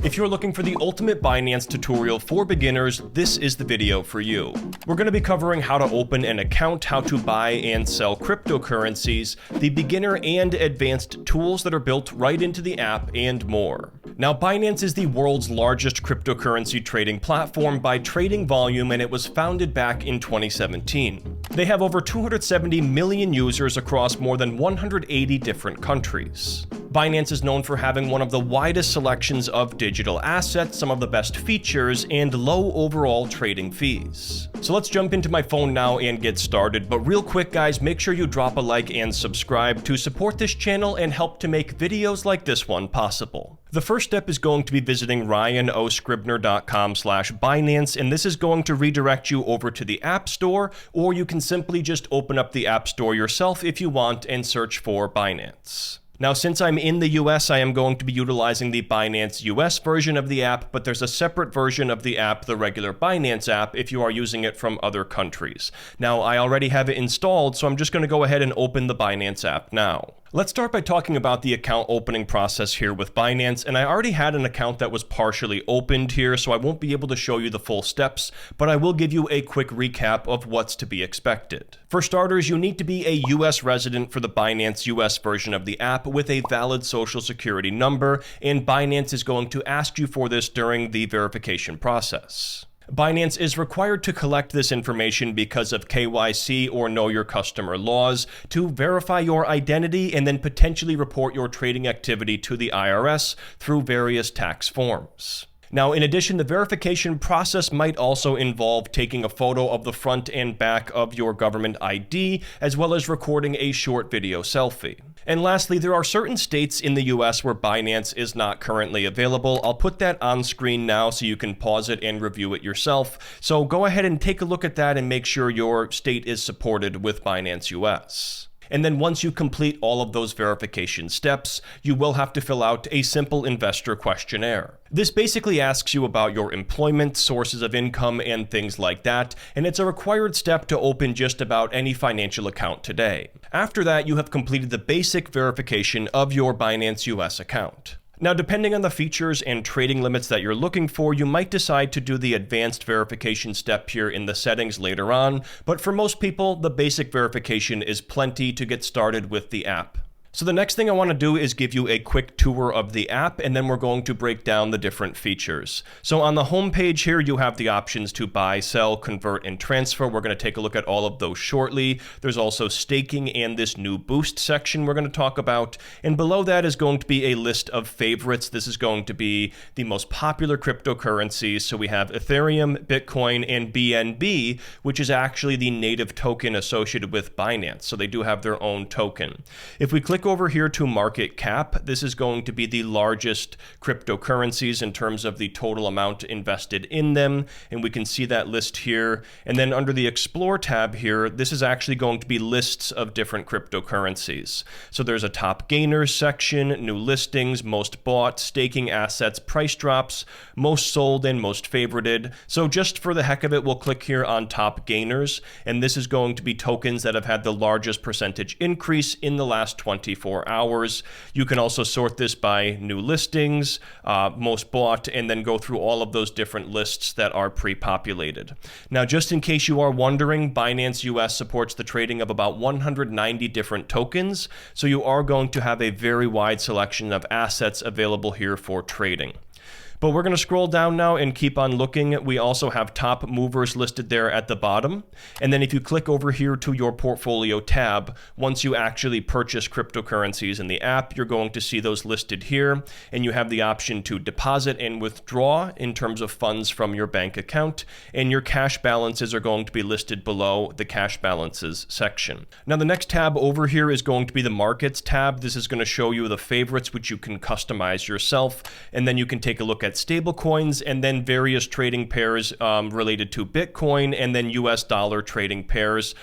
If you're looking for the ultimate Binance tutorial for beginners, this is the video for you. We're going to be covering how to open an account, how to buy and sell cryptocurrencies, the beginner and advanced tools that are built right into the app, and more. Now, Binance is the world's largest cryptocurrency trading platform by trading volume, and it was founded back in 2017. They have over 270 million users across more than 180 different countries. Binance is known for having one of the widest selections of digital assets, some of the best features, and low overall trading fees. So let's jump into my phone now and get started. But real quick, guys, make sure you drop a like and subscribe to support this channel and help to make videos like this one possible. The first step is going to be visiting ryanoscribner.com/Binance, and this is going to redirect you over to the App Store, or you can simply just open up the App Store yourself if you want and search for Binance. Now, since I'm in the US, I am going to be utilizing the Binance US version of the app, but there's a separate version of the app, the regular Binance app, if you are using it from other countries. Now, I already have it installed, so I'm just going to go ahead and open the Binance app now. Let's start by talking about the account opening process here with Binance, and I already had an account that was partially opened here, so I won't be able to show you the full steps, but I will give you a quick recap of what's to be expected. For starters, you need to be a US resident for the Binance US version of the app with a valid social security number, and Binance is going to ask you for this during the verification process. Binance is required to collect this information because of KYC or Know Your Customer laws to verify your identity and then potentially report your trading activity to the IRS through various tax forms. Now, in addition, the verification process might also involve taking a photo of the front and back of your government ID, as well as recording a short video selfie. And lastly, there are certain states in the US where Binance is not currently available. I'll put that on screen now so you can pause it and review it yourself. So go ahead and take a look at that and make sure your state is supported with Binance US. And then once you complete all of those verification steps, you will have to fill out a simple investor questionnaire. This basically asks you about your employment, sources of income, and things like that, and it's a required step to open just about any financial account today. After that, you have completed the basic verification of your Binance US account. Now, depending on the features and trading limits that you're looking for, you might decide to do the advanced verification step here in the settings later on, but for most people, the basic verification is plenty to get started with the app. So the next thing I want to do is give you a quick tour of the app, and then we're going to break down the different features. So on the home page here, you have the options to buy, sell, convert, and transfer. We're going to take a look at all of those shortly. There's also staking and this new boost section we're going to talk about. And below that is going to be a list of favorites. This is going to be the most popular cryptocurrencies. So we have Ethereum, Bitcoin, and BNB, which is actually the native token associated with Binance. So they do have their own token. If we click over here to market cap, this is going to be the largest cryptocurrencies in terms of the total amount invested in them, and we can see that list here. And then under the Explore tab here, this is actually going to be lists of different cryptocurrencies. So there's a top gainers section, new listings, most bought, staking assets, price drops, most sold, and most favorited. So just for the heck of it, we'll click here on top gainers, and this is going to be tokens that have had the largest percentage increase in the last 24 hours. You can also sort this by new listings, most bought, and then go through all of those different lists that are pre-populated. Now, just in case you are wondering, Binance US supports the trading of about 190 different tokens, so you are going to have a very wide selection of assets available here for trading. But we're going to scroll down now and keep on looking. We also have top movers listed there at the bottom. And then if you click over here to your portfolio tab, once you actually purchase cryptocurrencies in the app, you're going to see those listed here. And you have the option to deposit and withdraw in terms of funds from your bank account. And your cash balances are going to be listed below the cash balances section. Now, the next tab over here is going to be the markets tab. This is going to show you the favorites, which you can customize yourself. And then you can take a look at stable coins and then various trading pairs related to Bitcoin and then US dollar trading pairs.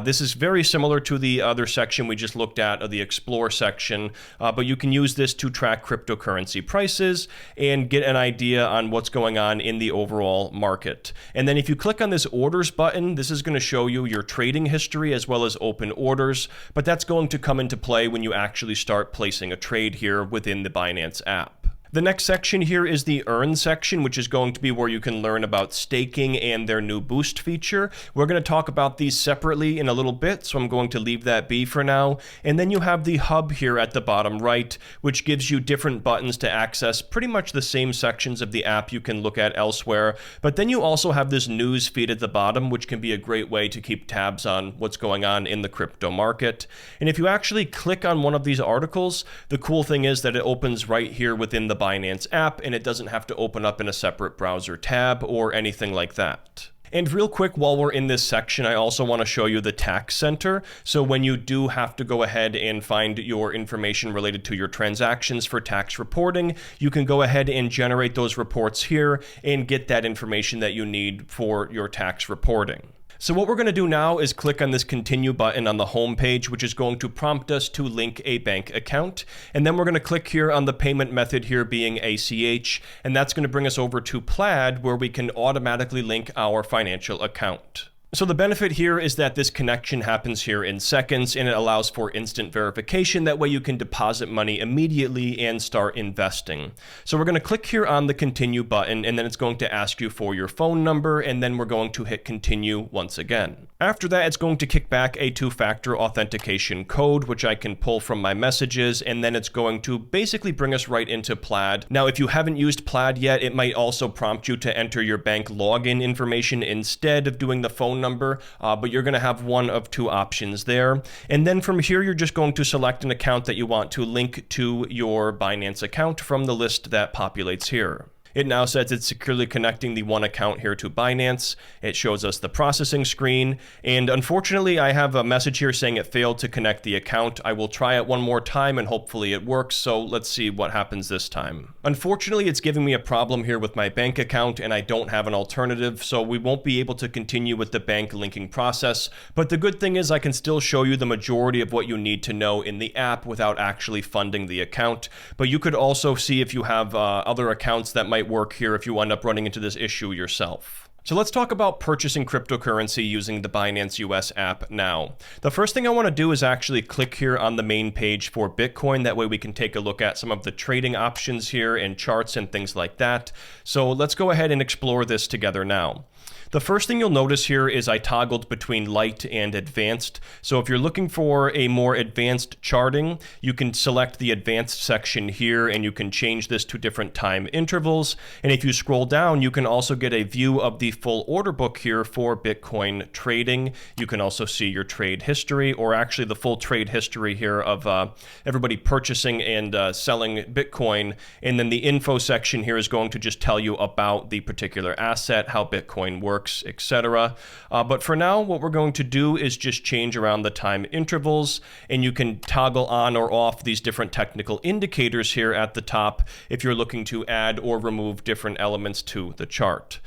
This is very similar to the other section we just looked at, the Explore section, but you can use this to track cryptocurrency prices and get an idea on what's going on in the overall market. And then if you click on this orders button, this is going to show you your trading history as well as open orders, but that's going to come into play when you actually start placing a trade here within the Binance app. The next section here is the Earn section, which is going to be where you can learn about staking and their new boost feature. We're going to talk about these separately in a little bit, so I'm going to leave that be for now. And then you have the hub here at the bottom right, which gives you different buttons to access pretty much the same sections of the app you can look at elsewhere. But then you also have this news feed at the bottom, which can be a great way to keep tabs on what's going on in the crypto market. And if you actually click on one of these articles, the cool thing is that it opens right here within the Binance app, and it doesn't have to open up in a separate browser tab or anything like that. And real quick, while we're in this section, I also want to show you the tax center. So when you do have to go ahead and find your information related to your transactions for tax reporting, you can go ahead and generate those reports here and get that information that you need for your tax reporting. So what we're going to do now is click on this continue button on the home page, which is going to prompt us to link a bank account. And then we're going to click here on the payment method here being ACH, and that's going to bring us over to Plaid, where we can automatically link our financial account. So the benefit here is that this connection happens here in seconds, and it allows for instant verification. That way you can deposit money immediately and start investing. So we're going to click here on the continue button, and then it's going to ask you for your phone number, and then we're going to hit continue once again. After that, it's going to kick back a two-factor authentication code, which I can pull from my messages, and then it's going to basically bring us right into Plaid. Now, if you haven't used Plaid yet, it might also prompt you to enter your bank login information instead of doing the phone number, but you're going to have one of two options there. And then from here, you're just going to select an account that you want to link to your Binance account from the list that populates here. It now says it's securely connecting the one account here to Binance. It shows us the processing screen. And unfortunately, I have a message here saying it failed to connect the account. I will try it one more time and hopefully it works. So let's see what happens this time. Unfortunately, it's giving me a problem here with my bank account and I don't have an alternative. So we won't be able to continue with the bank linking process. But the good thing is I can still show you the majority of what you need to know in the app without actually funding the account. But you could also see if you have other accounts that might work here if you end up running into this issue yourself. So let's talk about purchasing cryptocurrency using the Binance US app now. The first thing I want to do is actually click here on the main page for Bitcoin. That way we can take a look at some of the trading options here and charts and things like that. So let's go ahead and explore this together now. The first thing you'll notice here is I toggled between light and advanced. So if you're looking for a more advanced charting, you can select the advanced section here and you can change this to different time intervals. And if you scroll down, you can also get a view of the full order book here for Bitcoin trading. You can also see your trade history, or actually the full trade history here of everybody purchasing and selling Bitcoin. And then the info section here is going to just tell you about the particular asset, how Bitcoin works, etc. But for now, what we're going to do is just change around the time intervals, and you can toggle on or off these different technical indicators here at the top if you're looking to add or remove different elements to the chart.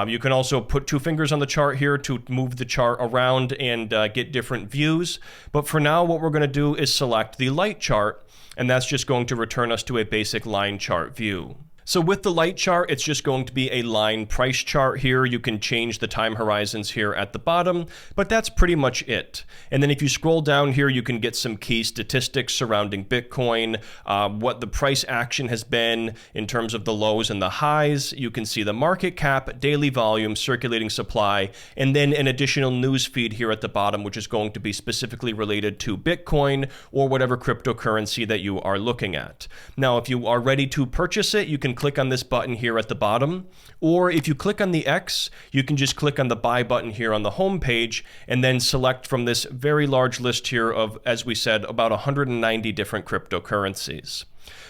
You can also put two fingers on the chart here to move the chart around and get different views. But for now, what we're going to do is select the light chart, and that's just going to return us to a basic line chart view. So with the light chart, it's just going to be a line price chart here. You can change the time horizons here at the bottom, but that's pretty much it. And then if you scroll down here, you can get some key statistics surrounding Bitcoin, what the price action has been in terms of the lows and the highs. You can see the market cap, daily volume, circulating supply, and then an additional news feed here at the bottom, which is going to be specifically related to Bitcoin or whatever cryptocurrency that you are looking at. Now, if you are ready to purchase it, you can click on this button here at the bottom, or if you click on the X, you can just click on the buy button here on the home page and then select from this very large list here of, as we said, about 190 different cryptocurrencies.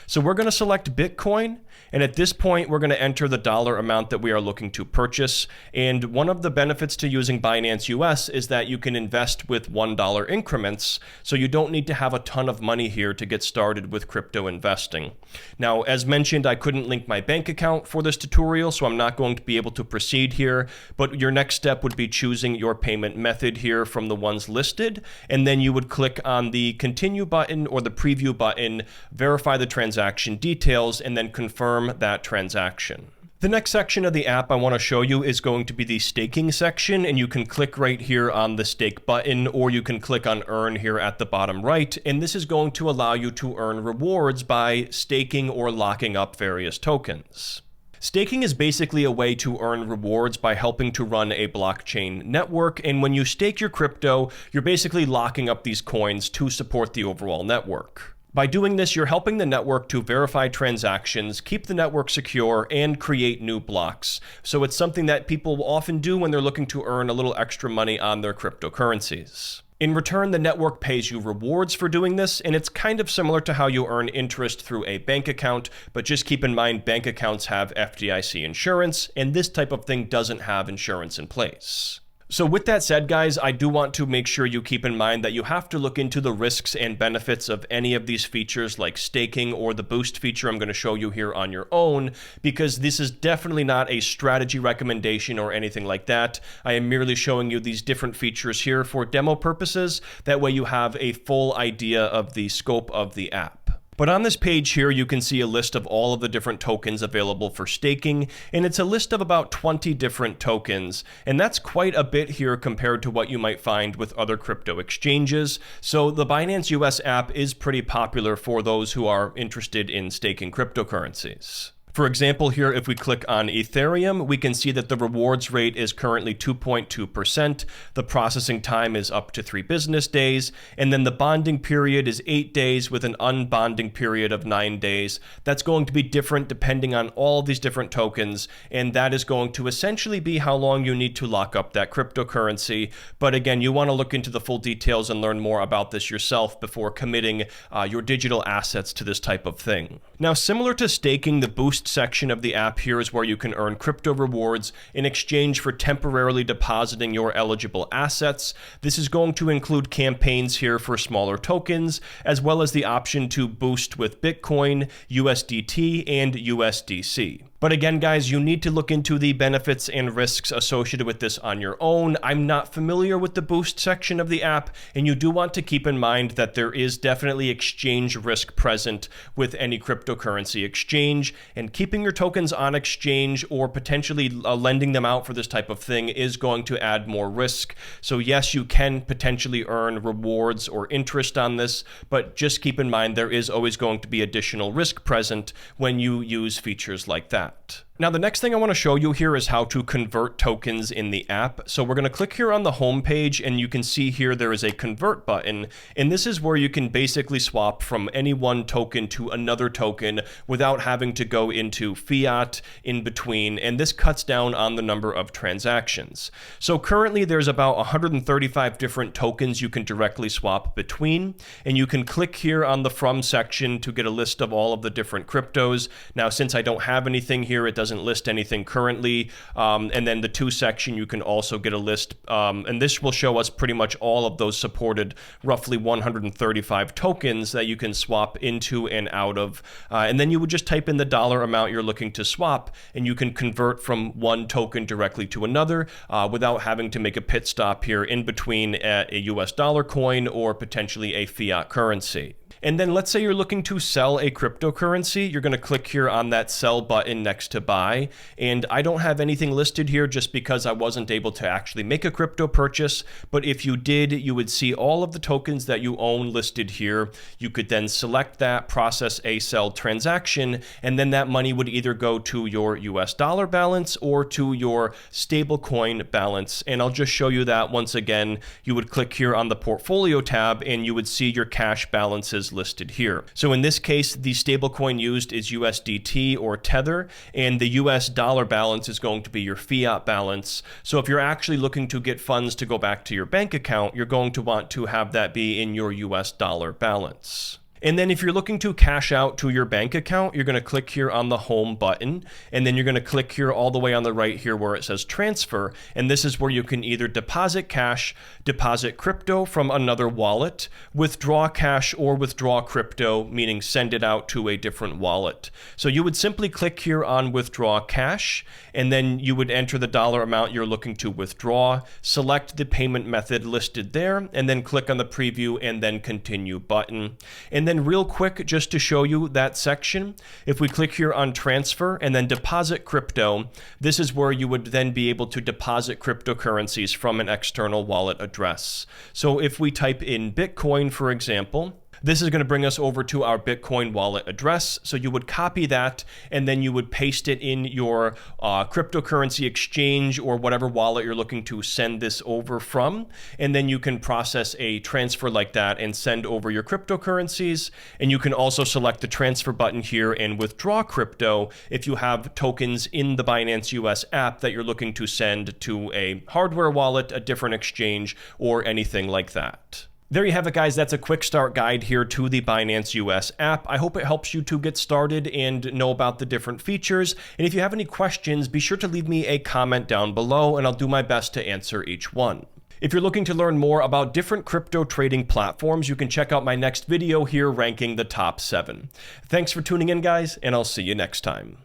So we're going to select Bitcoin, and at this point, we're going to enter the dollar amount that we are looking to purchase. And one of the benefits to using Binance US is that you can invest with $1 increments, so you don't need to have a ton of money here to get started with crypto investing. Now, as mentioned, I couldn't link my bank account for this tutorial, so I'm not going to be able to proceed here, but your next step would be choosing your payment method here from the ones listed, and then you would click on the continue button or the preview button, verify the transaction details, and then confirm that transaction. The next section of the app I want to show you is going to be the staking section, and you can click right here on the stake button, or you can click on earn here at the bottom right, and this is going to allow you to earn rewards by staking or locking up various tokens. Staking is basically a way to earn rewards by helping to run a blockchain network, and when you stake your crypto, you're basically locking up these coins to support the overall network. By doing this, you're helping the network to verify transactions, keep the network secure, and create new blocks. So it's something that people will often do when they're looking to earn a little extra money on their cryptocurrencies. In return, the network pays you rewards for doing this, and it's kind of similar to how you earn interest through a bank account, but just keep in mind bank accounts have FDIC insurance, and this type of thing doesn't have insurance in place. So with that said, guys, I do want to make sure you keep in mind that you have to look into the risks and benefits of any of these features like staking or the boost feature I'm going to show you here on your own, because this is definitely not a strategy recommendation or anything like that. I am merely showing you these different features here for demo purposes. That way you have a full idea of the scope of the app. But on this page here, you can see a list of all of the different tokens available for staking, and it's a list of about 20 different tokens, and that's quite a bit here compared to what you might find with other crypto exchanges. So the Binance US app is pretty popular for those who are interested in staking cryptocurrencies. For example, here, if we click on Ethereum, we can see that the rewards rate is currently 2.2%. The processing time is up to 3 business days. And then the bonding period is 8 days with an unbonding period of 9 days. That's going to be different depending on all of these different tokens. And that is going to essentially be how long you need to lock up that cryptocurrency. But again, you want to look into the full details and learn more about this yourself before committing your digital assets to this type of thing. Now, similar to staking, the boost section of the app here is where you can earn crypto rewards in exchange for temporarily depositing your eligible assets. This is going to include campaigns here for smaller tokens, as well as the option to boost with Bitcoin, USDT, and USDC. But again, guys, you need to look into the benefits and risks associated with this on your own. I'm not familiar with the boost section of the app, and you do want to keep in mind that there is definitely exchange risk present with any cryptocurrency exchange, and keeping your tokens on exchange or potentially lending them out for this type of thing is going to add more risk. So yes, you can potentially earn rewards or interest on this, but just keep in mind there is always going to be additional risk present when you use features like that. Now, the next thing I want to show you here is how to convert tokens in the app. So we're going to click here on the home page, and you can see here there is a convert button, and this is where you can basically swap from any one token to another token without having to go into fiat in between, and this cuts down on the number of transactions. So currently there's about 135 different tokens you can directly swap between, and you can click here on the from section to get a list of all of the different cryptos. Now, since I don't have anything here, it doesn't list anything currently. And then the to section, you can also get a list. And this will show us pretty much all of those supported roughly 135 tokens that you can swap into and out of. And then you would just type in the dollar amount you're looking to swap, and you can convert from one token directly to another without having to make a pit stop here in between a US dollar coin or potentially a fiat currency. And then let's say you're looking to sell a cryptocurrency. You're going to click here on that sell button next to buy. And I don't have anything listed here just because I wasn't able to actually make a crypto purchase. But if you did, you would see all of the tokens that you own listed here. You could then select that, process a sell transaction, and then that money would either go to your US dollar balance or to your stablecoin balance. And I'll just show you that once again. You would click here on the portfolio tab, and you would see your cash balances listed here. So in this case, the stablecoin used is USDT or Tether, and the US dollar balance is going to be your fiat balance. So if you're actually looking to get funds to go back to your bank account, you're going to want to have that be in your US dollar balance. And then if you're looking to cash out to your bank account, you're going to click here on the home button, and then you're going to click here all the way on the right here where it says transfer, and this is where you can either deposit cash, deposit crypto from another wallet, withdraw cash, or withdraw crypto, meaning send it out to a different wallet. So you would simply click here on withdraw cash, and then you would enter the dollar amount you're looking to withdraw, select the payment method listed there, and then click on the preview and then continue button. And then then real quick, just to show you that section, if we click here on transfer and then deposit crypto, this is where you would then be able to deposit cryptocurrencies from an external wallet address. So if we type in Bitcoin, for example, this is going to bring us over to our Bitcoin wallet address. So you would copy that and then you would paste it in your cryptocurrency exchange or whatever wallet you're looking to send this over from. And then you can process a transfer like that and send over your cryptocurrencies. And you can also select the transfer button here and withdraw crypto if you have tokens in the Binance US app that you're looking to send to a hardware wallet, a different exchange, or anything like that. There you have it, guys. That's a quick start guide here to the Binance US app. I hope it helps you to get started and know about the different features. And if you have any questions, be sure to leave me a comment down below and I'll do my best to answer each one. If you're looking to learn more about different crypto trading platforms, you can check out my next video here ranking the top 7. Thanks for tuning in, guys, and I'll see you next time.